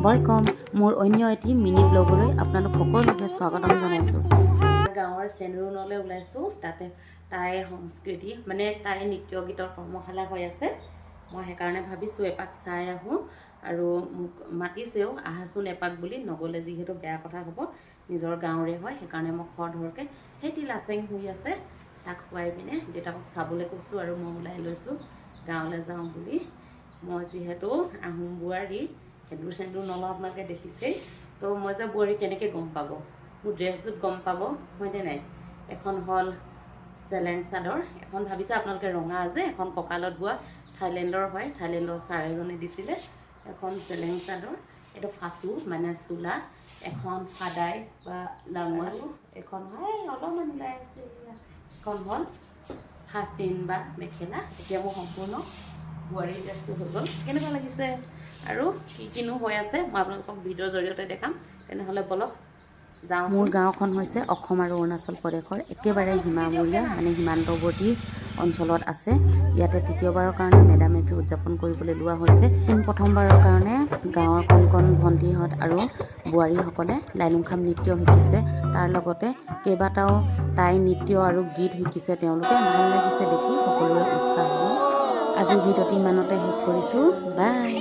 Welcome मोर अन्य eighty mini ब्लगলৈ আপোনালোক সকলোকে স্বাগতম জনাইছোঁ। গাঁৱৰ চেনৰুনলৈ ওলাইছোঁ। তাতে তাই সংস্কৃতি মানে তাই নৃত্য গীতৰ কৰ্মশালা হৈ আছে। মই সেইকাৰণে ভাবিছোঁ এপাক চাই আহোঁ আৰু মোক মাতিছেও আহাচোন এপাক বুলি, নগ'লে যিহেতু বেয়া কথা হ'ব, নিজৰ গাঁৱৰে হয় সেইকাৰণে মই খৰধৰকৈ সেই লাচেং শুই আছে তাক খুৱাই পিনে দেউতাকক চাবলৈ কৈছোঁ আৰু মই ওলাই লৈছোঁ গাঁৱলৈ যাওঁ বুলি। মই যিহেতু আহোম বোৱাৰী, সেন্দুৰ চেন্দুৰ নলওঁ আপোনালোকে দেখিছেই, তো মই যে বোৱাৰী কেনেকৈ গম পাব, মোৰ ড্ৰেছটোত গম পাব হয়নে নাই। এখন হ'ল চেলেং চাদৰ, এখন ভাবিছে আপোনালোকে ৰঙা যে, এখন কঁকালত বোৱা থাইলেণ্ডৰ হয়, থাইলেণ্ডৰ ছাৰ এজনে দিছিলে। এখন চেলেং চাদৰ, এইটো ফাচু মানে চোলা, এখন সাদাই বা লাঙুৱাটো, এখন হয় অলপমান ওলাই আছে, এখন হ'ল সাচিন বা মেখেলা। এতিয়া মোৰ সম্পূৰ্ণ বোৱাৰী ড্ৰেছটো হৈ গ'ল। কেনেকুৱা লাগিছে আৰু কি কিনো হৈ আছে মই আপোনালোকক ভিডিঅ'ৰ জৰিয়তে দেখাম। তেনেহ'লে বলক যাওঁ। মোৰ গাঁওখন হৈছে অসম আৰু অৰুণাচল প্ৰদেশৰ একেবাৰে সীমামূৰীয়া মানে সীমান্তৱৰ্তী অঞ্চলত আছে। ইয়াতে তৃতীয়বাৰৰ কাৰণে মেডাম মে ফি উদযাপন কৰিবলৈ লোৱা হৈছে। প্ৰথমবাৰৰ কাৰণে গাঁৱৰ কণ কণ ভণ্টিহঁত আৰু বোৱাৰীসকলে লাইলুংখাম নৃত্য শিকিছে, তাৰ লগতে কেইবাটাও টাই নৃত্য আৰু গীত শিকিছে তেওঁলোকে। ভাল লাগিছে দেখি, সকলোৰে উৎসাহ হ'ল। আজিৰ ভিডিঅ'টি ইমানতে শেষ কৰিছোঁ। বাই।